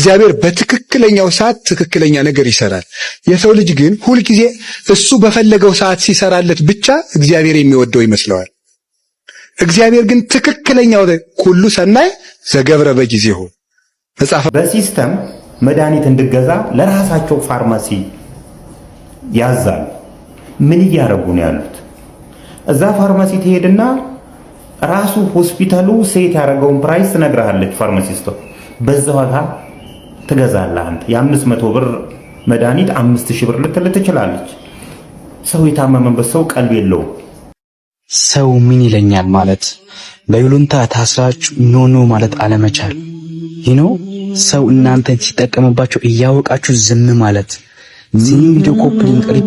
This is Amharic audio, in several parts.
እግዚአብሔር በትክክለኛው ሰዓት ትክክለኛ ነገር ይሰራል። የሰው ልጅ ግን ሁልጊዜ እሱ በፈለገው ሰዓት ሲሰራለት ብቻ እግዚአብሔር የሚወደው ይመስለዋል። እግዚአብሔር ግን ትክክለኛው ሁሉ ሰናይ ዘገብረ በጊዜሁ መጽሐፍ በሲስተም መድኃኒት እንድገዛ ለራሳቸው ፋርማሲ ያዛል። ምን እያደረጉ ነው ያሉት? እዛ ፋርማሲ ትሄድና ራሱ ሆስፒታሉ ሴት ያደረገውን ፕራይስ ትነግርሃለች ፋርማሲስቷ። በዛ ዋጋ ትገዛለህ። አንተ የ500 ብር መድኃኒት 5000 ብር ልትል ትችላለች። ሰው የታመመበት ሰው ቀልብ የለውም። ሰው ምን ይለኛል ማለት በይሉንታ ታስራችሁ ኖ ማለት አለመቻል ይኖ ሰው እናንተን ሲጠቀምባችሁ እያወቃችሁ ዝም ማለት እዚህ ቪዲዮ ኮፕሊንግ ቀሪ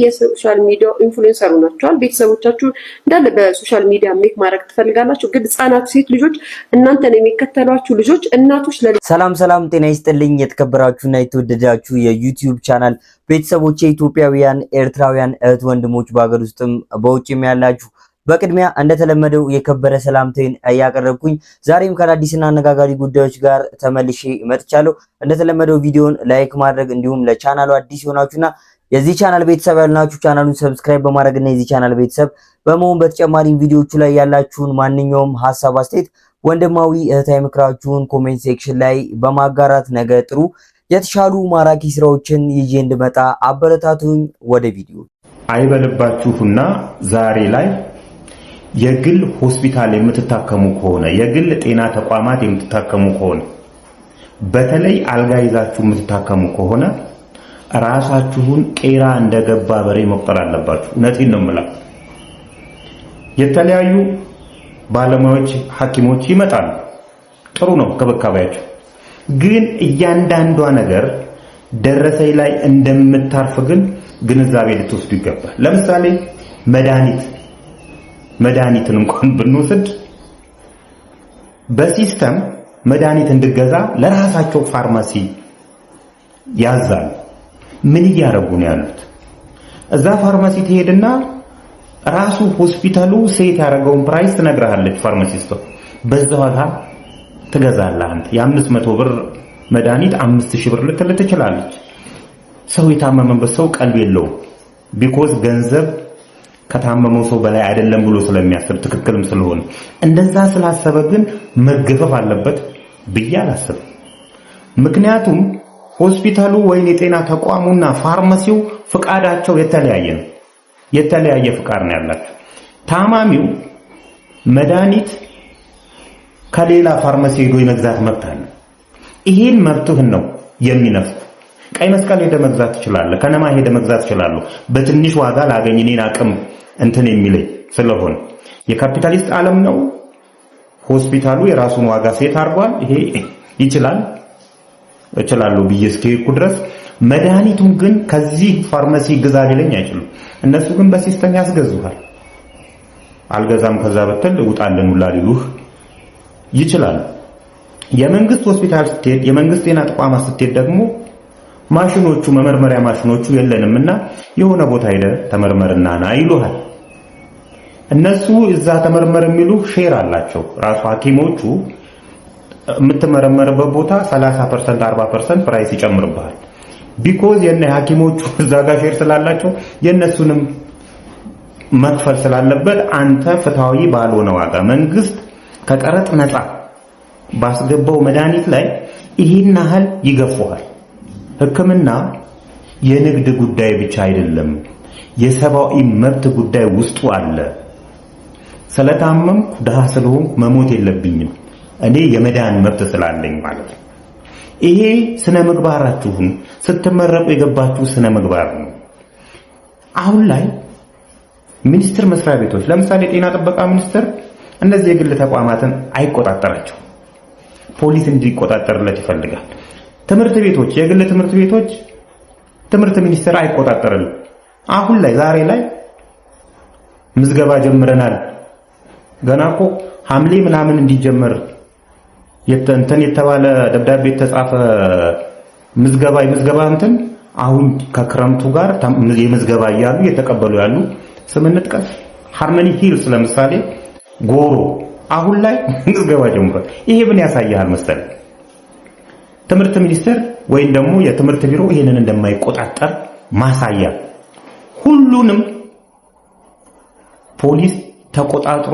የሶሻል ሚዲያ ኢንፍሉዌንሰር ናቸዋል። ቤተሰቦቻችሁ እንዳለ በሶሻል ሚዲያ ሜክ ማድረግ ትፈልጋላችሁ፣ ግን ህጻናት ሴት ልጆች እናንተን የሚከተሏችሁ ልጆች እናቶች ሰላም ጤና ይስጥልኝ። የተከበራችሁና የተወደዳችሁ የዩቲዩብ ቻናል ቤተሰቦች፣ ኢትዮጵያውያን ኤርትራውያን እህት ወንድሞች በአገር ውስጥም በውጭም ያላችሁ በቅድሚያ እንደተለመደው የከበረ ሰላምታዬን ያቀረብኩኝ ዛሬም ከአዲስና አነጋጋሪ ጉዳዮች ጋር ተመልሼ መጥቻለሁ። እንደተለመደው ቪዲዮን ላይክ ማድረግ እንዲሁም ለቻናሉ አዲስ ሆናችሁና የዚህ ቻናል ቤተሰብ ያልናችሁ ቻናሉን ሰብስክራይብ በማድረግና የዚህ ቻናል ቤተሰብ በመሆን በተጨማሪም ቪዲዮቹ ላይ ያላችሁን ማንኛውም ሐሳብ አስተያየት ወንድማዊ እህታዊ ምክራችሁን ኮሜንት ሴክሽን ላይ በማጋራት ነገ ጥሩ የተሻሉ ማራኪ ስራዎችን ይዤ እንድመጣ አበረታቱኝ። ወደ ቪዲዮ አይበልባችሁና ዛሬ ላይ የግል ሆስፒታል የምትታከሙ ከሆነ የግል ጤና ተቋማት የምትታከሙ ከሆነ በተለይ አልጋ ይዛችሁ የምትታከሙ ከሆነ ራሳችሁን ቄራ እንደገባ በሬ መቁጠር አለባችሁ። እውነቴን ነው የምለው። የተለያዩ ባለሙያዎች ሐኪሞች ይመጣሉ። ጥሩ ነው ከበካባያችሁ። ግን እያንዳንዷ ነገር ደረሰኝ ላይ እንደምታርፍ ግን ግንዛቤ ልትወስዱ ይገባል። ለምሳሌ መድኃኒትን እንኳን ብንወስድ በሲስተም መድኃኒት እንድገዛ ለራሳቸው ፋርማሲ ያዛል። ምን እያደረጉ ነው ያሉት? እዛ ፋርማሲ ትሄድና ራሱ ሆስፒታሉ ሴት ያደረገውን ፕራይስ ትነግርሃለች ፋርማሲስቷ። በዛ ዋጋ ትገዛለህ። አንተ የ500 ብር መድኃኒት 5000 ብር ልትል ትችላለች። ሰው የታመመበት ሰው ቀልብ የለውም። ቢኮዝ ገንዘብ ከታመመው ሰው በላይ አይደለም ብሎ ስለሚያስብ ትክክልም ስለሆነ እንደዛ ስላሰበ ግን መገፈፍ አለበት ብዬ አላስብም። ምክንያቱም ሆስፒታሉ ወይም የጤና ተቋሙና ፋርማሲው ፍቃዳቸው የተለያየ ነው። የተለያየ ፍቃድ ነው ያላቸው። ታማሚው መድኃኒት ከሌላ ፋርማሲ ሄዶ የመግዛት መብት አለ። ይሄን መብትህን ነው የሚነፍኩ። ቀይ መስቀል ሄደ መግዛት ትችላለህ። ከነማ ሄደ መግዛት ትችላለህ። በትንሽ ዋጋ ላገኝ እኔን አቅም እንትን የሚለኝ ስለሆነ የካፒታሊስት ዓለም ነው። ሆስፒታሉ የራሱን ዋጋ ሴት አድርጓል። ይሄ እችላለሁ ብዬ እስከሄድኩ ድረስ መድኃኒቱን ግን ከዚህ ፋርማሲ ግዛ ሊለኝ አይችሉም። እነሱ ግን በሲስተም ያስገዙሃል። አልገዛም ከዛ በተል ውጣልን ሁላ ሊሉህ ይችላል። የመንግስት ሆስፒታል ስትሄድ፣ የመንግስት ጤና ተቋማት ስትሄድ ደግሞ ማሽኖቹ መመርመሪያ ማሽኖቹ የለንምና የሆነ ቦታ ሄደ ተመርመርና ና ይሉሃል። እነሱ እዛ ተመርመር የሚሉ ሼር አላቸው። ራሱ ሐኪሞቹ የምትመረመርበት ቦታ 30% 40% ፕራይስ ይጨምርብሃል። ቢኮዝ የነ ሐኪሞቹ እዛ ጋር ሼር ስላላቸው የነሱንም መክፈል ስላለበት አንተ ፍትሃዊ ባልሆነ ዋጋ መንግስት ከቀረጥ ነፃ ባስገባው መድኃኒት ላይ ይሄን ያህል ይገፉሃል። ሕክምና የንግድ ጉዳይ ብቻ አይደለም፣ የሰብአዊ መብት ጉዳይ ውስጡ አለ። ስለታመምኩ ደሃ ስለሆንኩ መሞት የለብኝም እኔ የመዳን መብት ስላለኝ ማለት ነው። ይሄ ስነ ምግባራችሁን ስትመረቁ የገባችሁ ስነ ምግባር ነው። አሁን ላይ ሚኒስቴር መስሪያ ቤቶች ለምሳሌ ጤና ጥበቃ ሚኒስቴር እነዚህ የግል ተቋማትን አይቆጣጠራቸው፣ ፖሊስ እንዲቆጣጠርለት ይፈልጋል። ትምህርት ቤቶች የግል ትምህርት ቤቶች ትምህርት ሚኒስቴር አይቆጣጠርልም። አሁን ላይ ዛሬ ላይ ምዝገባ ጀምረናል። ገና እኮ ሐምሌ ምናምን እንዲጀመር የተባለ ደብዳቤ ተጻፈ። ምዝገባ እንትን አሁን ከክረምቱ ጋር የምዝገባ እያሉ የተቀበሉ ያሉ ስም እንጥቀስ። ሃርመኒ ሂልስ ለምሳሌ ጎሮ አሁን ላይ ምዝገባ ጀምሯል። ይሄ ምን ያሳያል መሰለህ? ትምህርት ሚኒስቴር ወይም ደግሞ የትምህርት ቢሮ ይሄንን እንደማይቆጣጠር ማሳያ። ሁሉንም ፖሊስ ተቆጣጥሮ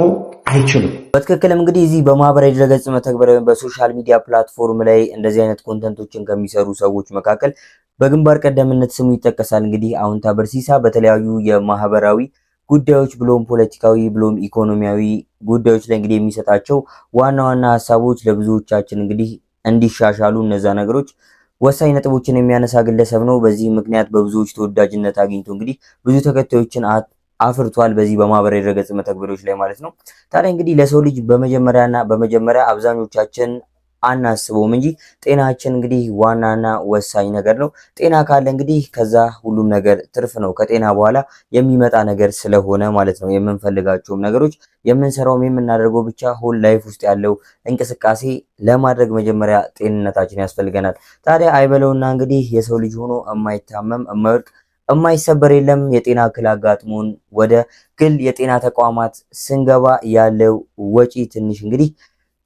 አይችልም። በትክክልም እንግዲህ እዚህ በማህበራዊ ድረገጽ መተግበሪያ በሶሻል ሚዲያ ፕላትፎርም ላይ እንደዚህ አይነት ኮንተንቶችን ከሚሰሩ ሰዎች መካከል በግንባር ቀደምነት ስሙ ይጠቀሳል። እንግዲህ አውንታ በርሲሳ በተለያዩ የማህበራዊ ጉዳዮች ብሎም ፖለቲካዊ ብሎም ኢኮኖሚያዊ ጉዳዮች ላይ እንግዲህ የሚሰጣቸው ዋና ዋና ሀሳቦች ለብዙዎቻችን እንግዲህ እንዲሻሻሉ እነዛ ነገሮች ወሳኝ ነጥቦችን የሚያነሳ ግለሰብ ነው። በዚህ ምክንያት በብዙዎች ተወዳጅነት አግኝቶ እንግዲህ ብዙ ተከታዮችን አፍርቷል በዚህ በማህበራዊ ድረገጽ መተግበሪያዎች ላይ ማለት ነው። ታዲያ እንግዲህ ለሰው ልጅ በመጀመሪያ አብዛኞቻችን አናስበውም እንጂ ጤናችን እንግዲህ ዋናና ወሳኝ ነገር ነው። ጤና ካለ እንግዲህ ከዛ ሁሉም ነገር ትርፍ ነው። ከጤና በኋላ የሚመጣ ነገር ስለሆነ ማለት ነው። የምንፈልጋቸውም ነገሮች የምንሰራውም የምናደርገው ብቻ ሆል ላይፍ ውስጥ ያለው እንቅስቃሴ ለማድረግ መጀመሪያ ጤንነታችን ያስፈልገናል። ታዲያ አይበለውና እንግዲህ የሰው ልጅ ሆኖ የማይታመም የማይወድቅ የማይሰበር የለም። የጤና እክል አጋጥሞን ወደ ግል የጤና ተቋማት ስንገባ ያለው ወጪ ትንሽ እንግዲህ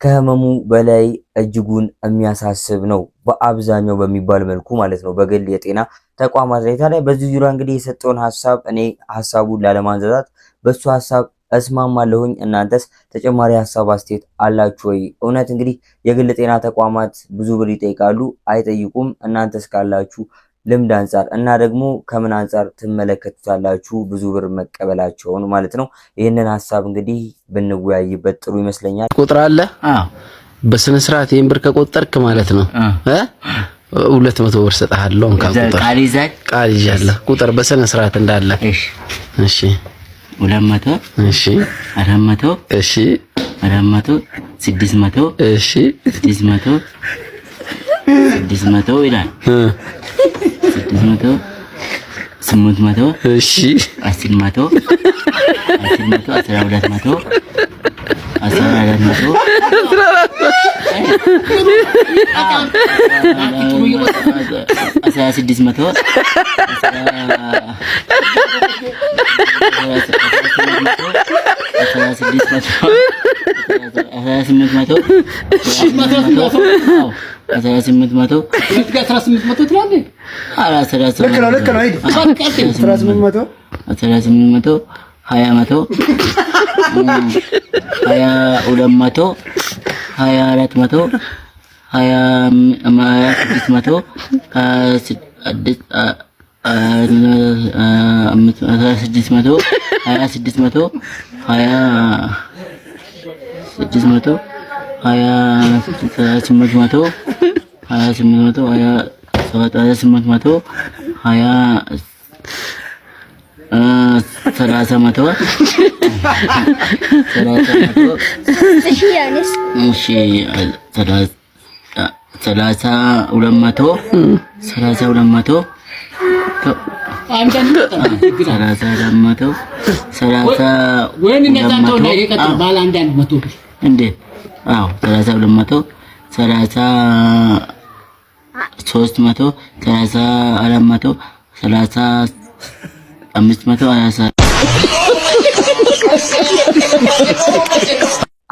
ከህመሙ በላይ እጅጉን የሚያሳስብ ነው፣ በአብዛኛው በሚባል መልኩ ማለት ነው በግል የጤና ተቋማት ላይ። ታዲያ በዚህ ዙሪያ እንግዲህ የሰጠውን ሀሳብ እኔ ሀሳቡን ላለማንዛዛት በሱ ሀሳብ እስማማለሁኝ። እናንተስ ተጨማሪ ሀሳብ አስተያየት አላችሁ ወይ? እውነት እንግዲህ የግል ጤና ተቋማት ብዙ ብር ይጠይቃሉ አይጠይቁም? እናንተስ ካላችሁ ልምድ አንጻር እና ደግሞ ከምን አንጻር ትመለከቱታላችሁ ብዙ ብር መቀበላቸውን ማለት ነው? ይህንን ሀሳብ እንግዲህ ብንወያይበት ጥሩ ይመስለኛል። ቁጥር አለ። በስነ ስርዓት ይሄን ብር ከቆጠርክ ማለት ነው 200 ብር ሰጣለሁ። ቃል ይዛለህ ቁጥር በስነ ስርዓት እንዳለ። እሺ 200 እሺ 400 እሺ 400 600 እሺ 600 ይላል 600 800 እሺ 10 1200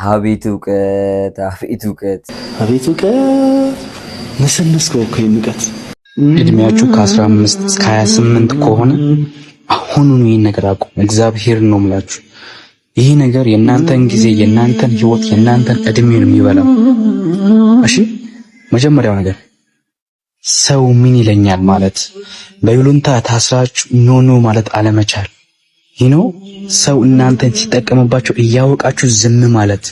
አቤት እውቀት ነሰነስከው እኮ ይንቀት። እድሜያችሁ ከ15 እስከ 28 ከሆነ አሁኑኑ ይሄን ነገር አቁም። እግዚአብሔር ነው የምላችሁ። ይሄ ነገር የእናንተን ጊዜ፣ የእናንተን ህይወት፣ የእናንተን እድሜ ነው የሚበላው። እሺ መጀመሪያው ነገር ሰው ምን ይለኛል ማለት፣ በይሉንታ ታስራችሁ ኖ ማለት አለመቻል። ሰው እናንተን ሲጠቀምባቸው እያወቃችሁ ዝም ማለት።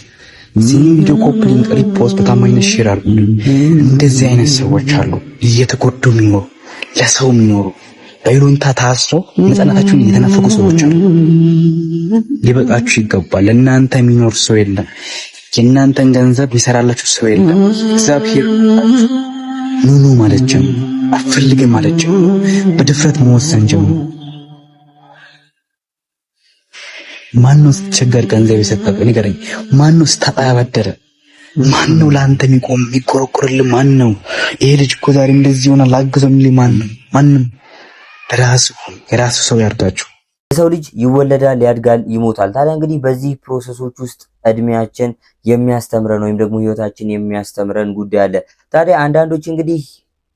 ቪዲዮ ኮፕሊንግ ሪፖስት በታማኝነት ሼር አድርጉ። እንደዚህ አይነት ሰዎች አሉ እየተጎዱ የሚኖሩ ለሰው የሚኖሩ በይሉንታ ታስረው ነፃነታቸውን እየተነፈቁ ሰዎች አሉ። ሊበቃችሁ ይገባል። ለእናንተ የሚኖር ሰው የለም። የእናንተን ገንዘብ ሊሰራላችሁ ሰው የለም። እግዚአብሔር ኑኑ ማለት ጀምሩ። አፈልግም ማለት ጀምሩ። በድፍረት መወሰን ጀምሩ። ማነው ስትቸገር ገንዘብ የሰጠህ ንገረኝ። ማነው ስታጣ ያበደረ? ማነው ለአንተ የሚቆም የሚቆረቆርልህ? ማነው ይሄ ልጅ እኮ ዛሬ እንደዚህ ሆነ ላግዘው የሚል ማነው? ማንም። የራሱ ሰው ያርዳችሁ። የሰው ልጅ ይወለዳል፣ ያድጋል፣ ይሞታል። ታዲያ እንግዲህ በዚህ ፕሮሰሶች ውስጥ እድሜያችን የሚያስተምረን ወይም ደግሞ ህይወታችን የሚያስተምረን ጉዳይ አለ። ታዲያ አንዳንዶች እንግዲህ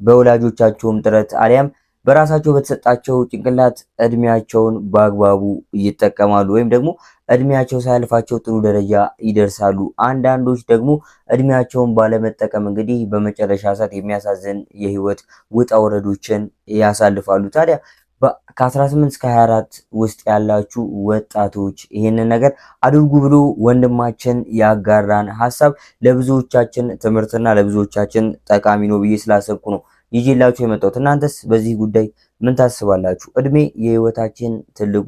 በወላጆቻቸውም ጥረት አሊያም በራሳቸው በተሰጣቸው ጭንቅላት እድሜያቸውን በአግባቡ ይጠቀማሉ ወይም ደግሞ እድሜያቸው ሳያልፋቸው ጥሩ ደረጃ ይደርሳሉ። አንዳንዶች ደግሞ እድሜያቸውን ባለመጠቀም እንግዲህ በመጨረሻ ሰዓት የሚያሳዝን የህይወት ውጣ ወረዶችን ያሳልፋሉ። ታዲያ ከ18 እስከ 24 ውስጥ ያላችሁ ወጣቶች ይህንን ነገር አድርጉ ብሎ ወንድማችን ያጋራን ሀሳብ ለብዙዎቻችን ትምህርትና ለብዙዎቻችን ጠቃሚ ነው ብዬ ስላሰብኩ ነው ይዤላችሁ የመጣሁት። እናንተስ በዚህ ጉዳይ ምን ታስባላችሁ? እድሜ የህይወታችን ትልቁ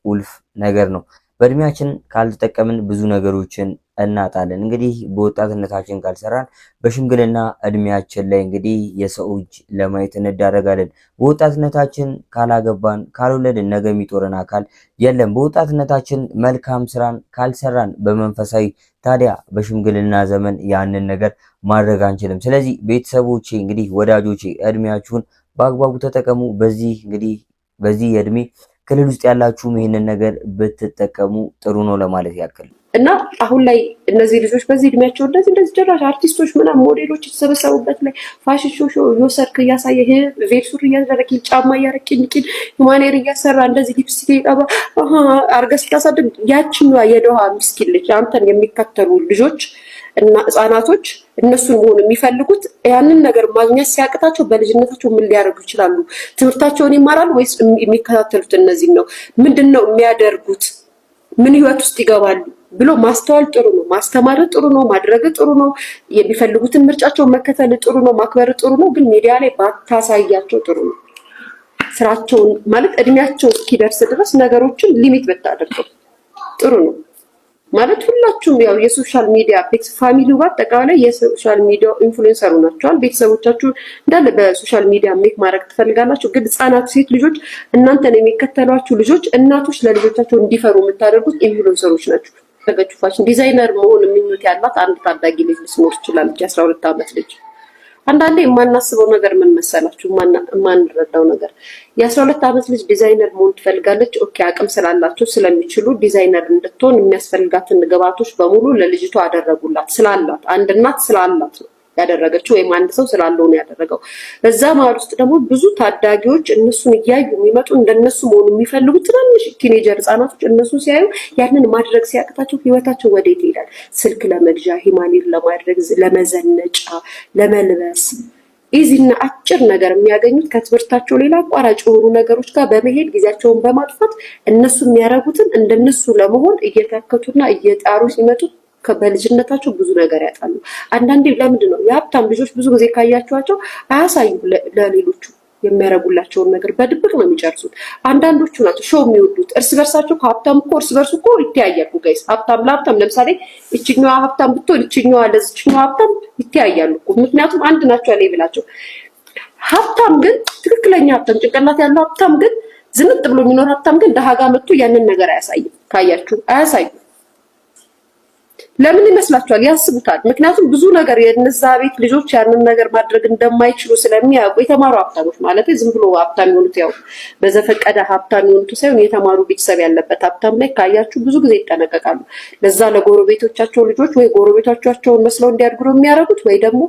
ቁልፍ ነገር ነው። በእድሜያችን ካልተጠቀምን ብዙ ነገሮችን እናጣለን። እንግዲህ በወጣትነታችን ካልሰራን በሽምግልና እድሜያችን ላይ እንግዲህ የሰው እጅ ለማየት እንዳረጋለን። በወጣትነታችን ካላገባን ካልወለድን ነገ የሚጦረን አካል የለም። በወጣትነታችን መልካም ስራን ካልሰራን በመንፈሳዊ ታዲያ በሽምግልና ዘመን ያንን ነገር ማድረግ አንችልም። ስለዚህ ቤተሰቦቼ እንግዲህ ወዳጆቼ እድሜያችሁን በአግባቡ ተጠቀሙ። በዚህ የእድሜ ክልል ውስጥ ያላችሁም ይህንን ነገር ብትጠቀሙ ጥሩ ነው ለማለት ያክል እና አሁን ላይ እነዚህ ልጆች በዚህ እድሜያቸው እንደዚህ ጭራሽ አርቲስቶች ምናምን ሞዴሎች የተሰበሰቡበት ላይ ፋሽን ሾው የወሰድክ እያሳየ ቬል ሱሪ እያደረግ ጫማ እያረግ ቂን ሁማኔር እያሰራ እንደዚህ ሊፕስቲክ ይቀባ አርገህ ስታሳድግ ያችኛዋ የደሃ ምስኪን ልጅ አንተን የሚከተሉ ልጆች እና ህጻናቶች እነሱን መሆን የሚፈልጉት ያንን ነገር ማግኘት ሲያቅታቸው በልጅነታቸው ምን ሊያደርጉ ይችላሉ? ትምህርታቸውን ይማራሉ ወይስ የሚከታተሉት እነዚህ ነው? ምንድነው የሚያደርጉት? ምን ህይወት ውስጥ ይገባሉ ብሎ ማስተዋል ጥሩ ነው። ማስተማር ጥሩ ነው። ማድረግ ጥሩ ነው። የሚፈልጉትን ምርጫቸውን መከተል ጥሩ ነው። ማክበር ጥሩ ነው። ግን ሚዲያ ላይ ባታሳያቸው ጥሩ ነው። ስራቸውን ማለት እድሜያቸው እስኪደርስ ድረስ ነገሮችን ሊሚት ብታደርገው ጥሩ ነው። ማለት ሁላችሁም ያው የሶሻል ሚዲያ ፋሚሊው በአጠቃላይ የሶሻል ሚዲያ ኢንፍሉዌንሰሩ ናቸዋል። ቤተሰቦቻችሁ እንዳለ በሶሻል ሚዲያ ሜክ ማድረግ ትፈልጋላችሁ። ግን ህጻናት ሴት ልጆች እናንተን የሚከተሏችሁ ልጆች እናቶች ለልጆቻቸው እንዲፈሩ የምታደርጉት ኢንፍሉዌንሰሮች ናቸው። ፋሽን ዲዛይነር መሆን ምኞት ያላት አንድ ታዳጊ ልጅ ልትኖር ትችላለች፣ 12 ዓመት ልጅ። አንዳንዴ የማናስበው ነገር ምን መሰላችሁ? የማንረዳው ነገር የ12 ዓመት ልጅ ዲዛይነር መሆን ትፈልጋለች። ኦኬ አቅም ስላላቸው ስለሚችሉ ዲዛይነር እንድትሆን የሚያስፈልጋትን ግብአቶች በሙሉ ለልጅቷ አደረጉላት። ስላላት አንድ እናት ስላላት ነው ያደረገችው፣ ወይም አንድ ሰው ስላለው ነው ያደረገው። በዛ መሀል ውስጥ ደግሞ ብዙ ታዳጊዎች እነሱን እያዩ የሚመጡ እንደነሱ መሆኑ የሚፈልጉ ትናንሽ ቲኔጀር ህጻናቶች እነሱን ሲያዩ ያንን ማድረግ ሲያቅታቸው ህይወታቸው ወዴት ይሄዳል? ስልክ ለመግዣ፣ ሂማሊር ለማድረግ፣ ለመዘነጫ፣ ለመልበስ ኢዚና አጭር ነገር የሚያገኙት ከትምህርታቸው ሌላ አቋራጭ የሆኑ ነገሮች ጋር በመሄድ ጊዜያቸውን በማጥፋት እነሱ የሚያደርጉትን እንደነሱ ለመሆን እየተከቱና እየጣሩ ሲመጡ በልጅነታቸው ብዙ ነገር ያጣሉ። አንዳንዴ ለምንድን ነው የሀብታም ልጆች ብዙ ጊዜ ካያቸዋቸው አያሳዩ ለሌሎቹ የሚያረጉላቸውን ነገር በድብቅ ነው የሚጨርሱት። አንዳንዶቹ ናቸው ሾው የሚወዱት እርስ በርሳቸው። ከሀብታም እኮ እርስ በርሱ እኮ ይተያያሉ ጋይስ። ሀብታም ለሀብታም ለምሳሌ እችኛዋ ሀብታም ብትሆን እችኛዋ ለዚችኛዋ ሀብታም ይተያያሉ እኮ ምክንያቱም አንድ ናቸው ያለ ይብላቸው። ሀብታም ግን ትክክለኛ ሀብታም ጭንቅላት ያለው ሀብታም ግን ዝንጥ ብሎ የሚኖር ሀብታም ግን ደሃ ጋር መጥቶ ያንን ነገር አያሳይም። ካያችሁ አያሳዩም። ለምን ይመስላችኋል? ያስቡታል። ምክንያቱም ብዙ ነገር የነዛ ቤት ልጆች ያንን ነገር ማድረግ እንደማይችሉ ስለሚያውቁ የተማሩ ሀብታሞች ማለት ዝም ብሎ ሀብታም የሆኑት ያው በዘፈቀደ ሀብታም የሆኑት ሳይሆን የተማሩ ቤተሰብ ያለበት ሀብታም ላይ ካያችሁ ብዙ ጊዜ ይጠነቀቃሉ። ለዛ ለጎረቤቶቻቸው ልጆች ወይ ጎረቤቶቻቸውን መስለው እንዲያድጉ ነው የሚያደርጉት ወይ ደግሞ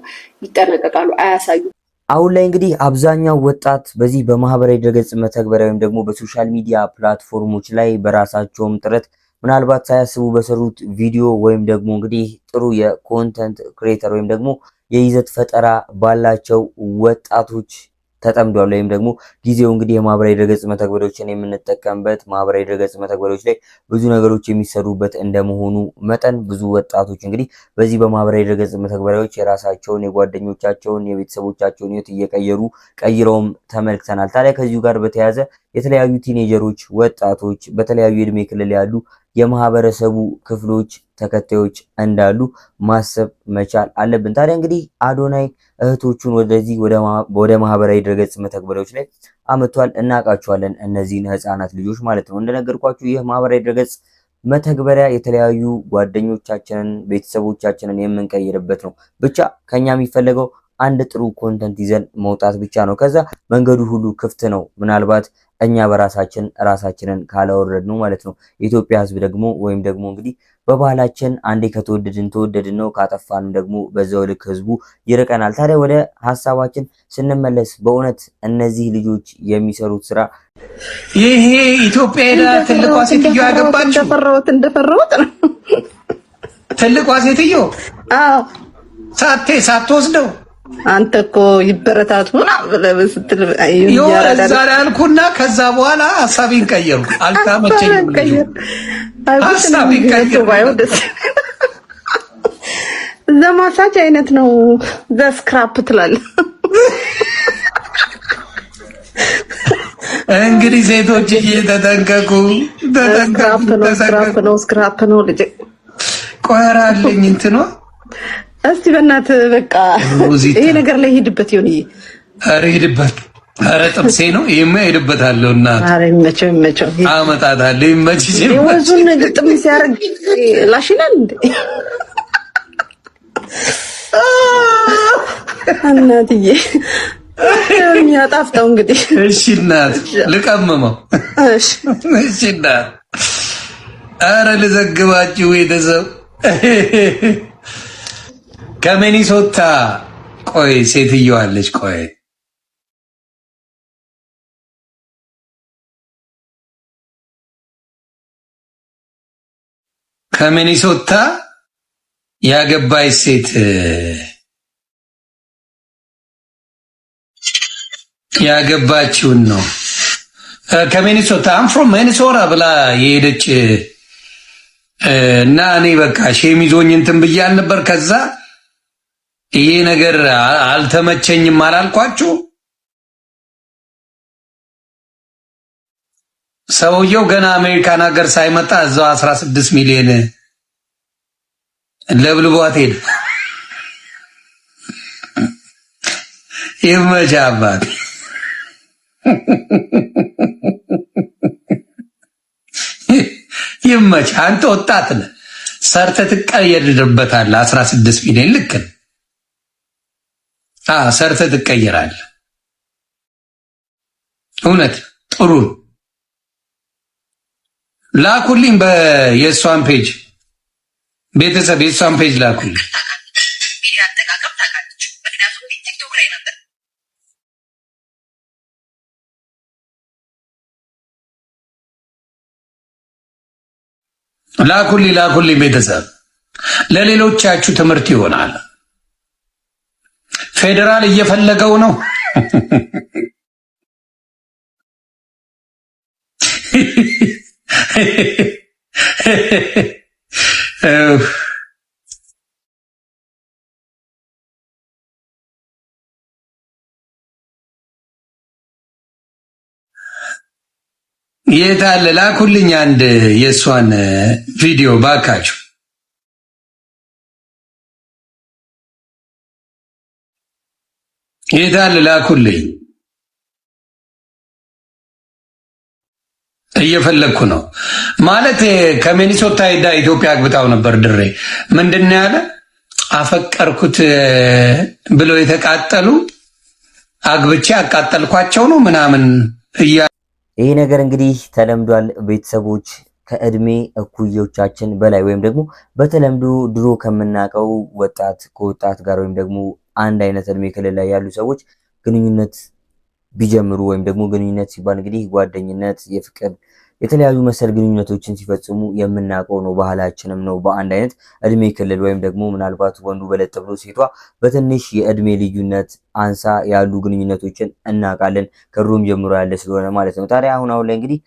ይጠነቀቃሉ፣ አያሳዩም። አሁን ላይ እንግዲህ አብዛኛው ወጣት በዚህ በማህበራዊ ድረገጽ መተግበሪያ ወይም ደግሞ በሶሻል ሚዲያ ፕላትፎርሞች ላይ በራሳቸውም ጥረት ምናልባት ሳያስቡ በሰሩት ቪዲዮ ወይም ደግሞ እንግዲህ ጥሩ የኮንተንት ክሬተር ወይም ደግሞ የይዘት ፈጠራ ባላቸው ወጣቶች ተጠምዷል። ወይም ደግሞ ጊዜው እንግዲህ የማህበራዊ ድረገጽ መተግበሪያዎችን የምንጠቀምበት ማህበራዊ ድረገጽ መተግበሪያዎች ላይ ብዙ ነገሮች የሚሰሩበት እንደመሆኑ መጠን ብዙ ወጣቶች እንግዲህ በዚህ በማህበራዊ ድረገጽ መተግበሪያዎች የራሳቸውን የጓደኞቻቸውን የቤተሰቦቻቸውን ህይወት ቀይረውም ተመልክተናል። ታዲያ ከዚሁ ጋር በተያያዘ የተለያዩ ቲኔጀሮች ወጣቶች በተለያዩ የእድሜ ክልል ያሉ የማህበረሰቡ ክፍሎች ተከታዮች እንዳሉ ማሰብ መቻል አለብን። ታዲያ እንግዲህ አዶናይ እህቶቹን ወደ ማህበራዊ ድረገጽ መተግበሪያዎች ላይ አመቷል። እናውቃቸዋለን እነዚህን ህፃናት ልጆች ማለት ነው። እንደነገርኳችሁ ይህ ማህበራዊ ድረገጽ መተግበሪያ የተለያዩ ጓደኞቻችንን ቤተሰቦቻችንን የምንቀይርበት ነው። ብቻ ከኛ የሚፈለገው አንድ ጥሩ ኮንተንት ይዘን መውጣት ብቻ ነው። ከዛ መንገዱ ሁሉ ክፍት ነው። ምናልባት እኛ በራሳችን ራሳችንን ካላወረድ ነው ማለት ነው። የኢትዮጵያ ሕዝብ ደግሞ ወይም ደግሞ እንግዲህ በባህላችን አንዴ ተወደድን ነው፣ ካጠፋን ደግሞ በዛው ልክ ሕዝቡ ይርቀናል። ታዲያ ወደ ሐሳባችን ስንመለስ በእውነት እነዚህ ልጆች የሚሰሩት ስራ ይሄ ኢትዮጵያ ሄዳ ትልቋ ሴትዮ ያገባችው እንደፈራሁት ነው። ትልቋ ሴትዮ አዎ ሳትወስደው አንተ እኮ ይበረታቱ ብለህ ስትል ዛሬ አልኩና ከዛ በኋላ ሐሳቤን ቀየርኩ። አልታመቸኝም። ሐሳቤን ቀየርኩ። ዘማሳጅ አይነት ነው። ዘስክራፕ ትላለህ። እንግዲህ ሴቶች እየተጠንቀቁ ስክራፕ ነው ልጄ። ቆራልኝ እንትኗ እስቲ በእናትህ በቃ ይሄ ነገር ላይ ሄድበት ይሁን። ኧረ ሄድበት። ኧረ ጥብሴ ነው ይሄማ ሄድበታለሁ። እናት ኧረ ይመቸው አመጣታለሁ። ይመችሽ። የወዙን ግጥም ሲያደርግ ላሽናል እንዴ እናትዬ። ያጣፍጠው እንግዲህ። እሺ እናት ልቀመመው። እሺ እናት። ኧረ ልዘግባችሁ ቤተሰብ ከሚኒሶታ ቆይ ሴትዮ አለች። ቆይ ከሚኒሶታ ያገባች ሴት ያገባችውን ነው ከሚኒሶታ ፍሮም ሚኒሶታ ብላ የሄደች እና እኔ በቃ ሼሚዞኝ እንትን ብያል ነበር። ከዛ ይሄ ነገር አልተመቸኝም አላልኳችሁ? ሰውየው ገና አሜሪካን ሀገር ሳይመጣ እዛው 16 ሚሊዮን ለብልቧት ሄደ። ይመቻባት። ይመች። አንተ ወጣት ነህ፣ ሰርተህ ትቀየርበታለህ። 16 ሚሊዮን ልክ ነህ። ሰርተህ ትቀየራለህ። እውነት ጥሩ። ላኩልኝ የእሷን ፔጅ ቤተሰብ፣ የእሷን ፔጅ ላኩልኝ። ላኩልኝ ቤተሰብ፣ ለሌሎቻችሁ ትምህርት ይሆናል። ፌዴራል እየፈለገው ነው። የት አለ? ላኩልኝ አንድ የእሷን ቪዲዮ ባካችሁ። የት አለ? ላኩልኝ። እየፈለግኩ ነው ማለት ከሚኒሶታ ሄዳ ኢትዮጵያ አግብታው ነበር። ድሬ ምንድን ያለ አፈቀርኩት ብለው የተቃጠሉ አግብቼ አቃጠልኳቸው ነው ምናምን እያ ይሄ ነገር እንግዲህ ተለምዷል። ቤተሰቦች ከእድሜ እኩዮቻችን በላይ ወይም ደግሞ በተለምዶ ድሮ ከምናውቀው ወጣት ከወጣት ጋር ወይም ደግሞ አንድ አይነት እድሜ ክልል ላይ ያሉ ሰዎች ግንኙነት ቢጀምሩ ወይም ደግሞ ግንኙነት ሲባል እንግዲህ ጓደኝነት፣ የፍቅር የተለያዩ መሰል ግንኙነቶችን ሲፈጽሙ የምናውቀው ነው፣ ባህላችንም ነው። በአንድ አይነት እድሜ ክልል ወይም ደግሞ ምናልባት ወንዱ በለጥ ብሎ ሴቷ በትንሽ የእድሜ ልዩነት አንሳ ያሉ ግንኙነቶችን እናውቃለን፣ ከድሮም ጀምሮ ያለ ስለሆነ ማለት ነው። ታዲያ አሁን ላይ እንግዲህ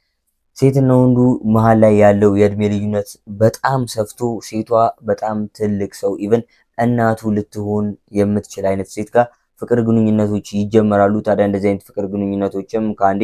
ሴትና ወንዱ መሀል ላይ ያለው የእድሜ ልዩነት በጣም ሰፍቶ ሴቷ በጣም ትልቅ ሰው ኢቭን እናቱ ልትሆን የምትችል አይነት ሴት ጋር ፍቅር ግንኙነቶች ይጀመራሉ። ታዲያ እንደዚህ አይነት ፍቅር ግንኙነቶችም ከአንዴ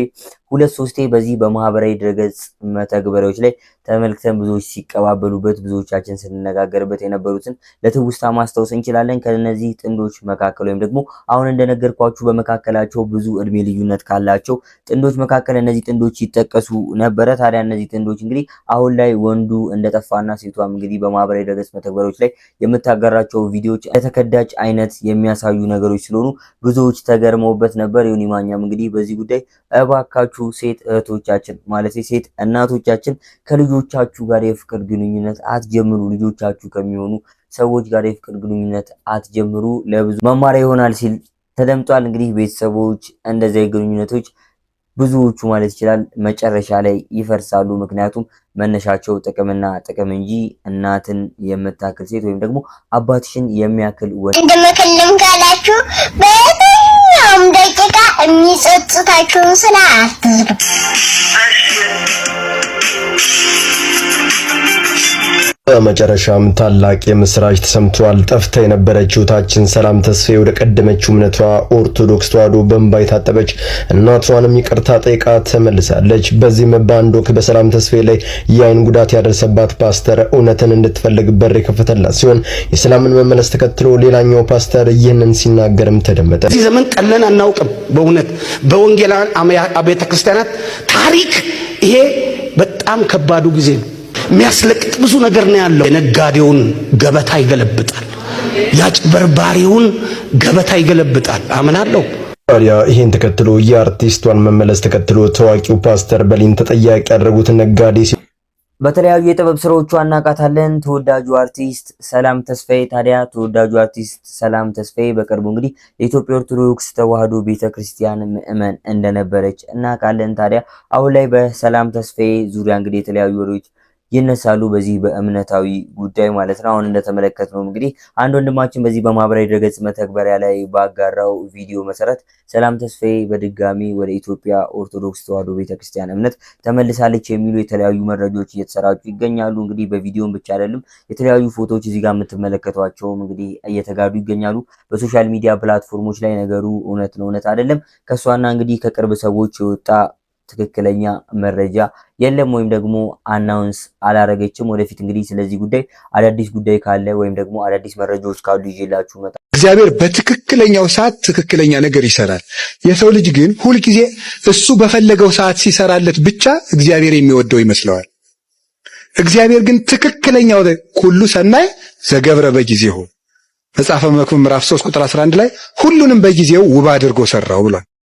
ሁለት ሶስቴ በዚህ በማህበራዊ ድረገጽ መተግበሪያዎች ላይ ተመልክተን ብዙዎች ሲቀባበሉበት ብዙዎቻችን ስንነጋገርበት የነበሩትን ለትውስታ ማስታወስ እንችላለን። ከነዚህ ጥንዶች መካከል ወይም ደግሞ አሁን እንደነገርኳችሁ በመካከላቸው ብዙ እድሜ ልዩነት ካላቸው ጥንዶች መካከል እነዚህ ጥንዶች ይጠቀሱ ነበረ። ታዲያ እነዚህ ጥንዶች እንግዲህ አሁን ላይ ወንዱ እንደጠፋና ሴቷም እንግዲህ በማህበራዊ ድረገጽ መተግበሪያዎች ላይ የምታጋራቸው ቪዲዮዎች ለተከዳች አይነት የሚያሳዩ ነገሮች ስለሆኑ ብዙዎች ተገርመውበት ነበር። ዮኒ ማኛም እንግዲህ በዚህ ጉዳይ እባካችሁ ሴት እህቶቻችን ማለት ሴት እናቶቻችን ከልጆቻችሁ ጋር የፍቅር ግንኙነት አትጀምሩ፣ ልጆቻችሁ ከሚሆኑ ሰዎች ጋር የፍቅር ግንኙነት አትጀምሩ፣ ለብዙ መማሪያ ይሆናል ሲል ተደምጧል። እንግዲህ ቤተሰቦች እንደዚህ ግንኙነቶች ብዙዎቹ ማለት ይችላል መጨረሻ ላይ ይፈርሳሉ። ምክንያቱም መነሻቸው ጥቅምና ጥቅም እንጂ እናትን የምታክል ሴት ወይም ደግሞ አባትሽን የሚያክል ወንድ እንደምክልም ካላችሁ በየትኛውም ደቂቃ የሚጸጽታችሁን ስራ አትዝሩ። በመጨረሻም ታላቅ የምስራች ተሰምቷል። ጠፍታ የነበረችው ታችን ሰላም ተስፋዬ ወደ ቀደመችው እምነቷ ኦርቶዶክስ ተዋሕዶ በእንባ የታጠበች እናቷንም ይቅርታ ጠይቃ ተመልሳለች። በዚህም በአንድ ወቅት በሰላም ተስፋዬ ላይ የአይን ጉዳት ያደረሰባት ፓስተር እውነትን እንድትፈልግ በር የከፈተላት ሲሆን የሰላምን መመለስ ተከትሎ ሌላኛው ፓስተር ይህንን ሲናገርም ተደመጠ። እዚህ ዘመን ቀለን አናውቅም። በእውነት በወንጌላውያን አብያተ ክርስቲያናት ታሪክ ይሄ በጣም ከባዱ ጊዜ ነው። የሚያስለቅጥ ብዙ ነገር ነው ያለው። የነጋዴውን ገበታ ይገለብጣል፣ ያጭበርባሪውን ገበታ ይገለብጣል። አምናለሁ። ታዲያ ይሄን ተከትሎ የአርቲስቷን መመለስ ተከትሎ ታዋቂው ፓስተር በሊን ተጠያቂ ያደረጉት ነጋዴ በተለያዩ የጥበብ ስራዎቿ እናውቃታለን። ተወዳጁ አርቲስት ሰላም ተስፋዬ። ታዲያ ተወዳጁ አርቲስት ሰላም ተስፋዬ በቅርቡ እንግዲህ የኢትዮጵያ ኦርቶዶክስ ተዋሕዶ ቤተክርስቲያን ምዕመን እንደነበረች እናውቃለን። ታዲያ አሁን ላይ በሰላም ተስፋዬ ዙሪያ እንግዲህ የተለያዩ ወሬዎች ይነሳሉ፣ በዚህ በእምነታዊ ጉዳይ ማለት ነው። አሁን እንደተመለከትነው እንግዲህ አንድ ወንድማችን በዚህ በማህበራዊ ድረገጽ መተግበሪያ ላይ ባጋራው ቪዲዮ መሰረት ሰላም ተስፋዬ በድጋሚ ወደ ኢትዮጵያ ኦርቶዶክስ ተዋሕዶ ቤተክርስቲያን እምነት ተመልሳለች የሚሉ የተለያዩ መረጃዎች እየተሰራጩ ይገኛሉ። እንግዲህ በቪዲዮም ብቻ አይደለም የተለያዩ ፎቶዎች እዚህ ጋር የምትመለከቷቸውም እንግዲህ እየተጋሩ ይገኛሉ በሶሻል ሚዲያ ፕላትፎርሞች ላይ። ነገሩ እውነት ነው እውነት አይደለም ከሷና እንግዲህ ከቅርብ ሰዎች የወጣ ትክክለኛ መረጃ የለም ወይም ደግሞ አናውንስ አላረገችም። ወደፊት እንግዲህ ስለዚህ ጉዳይ አዳዲስ ጉዳይ ካለ ወይም ደግሞ አዳዲስ መረጃዎች ካሉ ይዤላችሁ መጣ። እግዚአብሔር በትክክለኛው ሰዓት ትክክለኛ ነገር ይሰራል። የሰው ልጅ ግን ሁልጊዜ እሱ በፈለገው ሰዓት ሲሰራለት ብቻ እግዚአብሔር የሚወደው ይመስለዋል። እግዚአብሔር ግን ትክክለኛው ሁሉ ሰናይ ዘገብረ በጊዜው መጽሐፈ መክብብ ምዕራፍ 3 ቁጥር 11 ላይ ሁሉንም በጊዜው ውብ አድርጎ ሰራው ብሏል።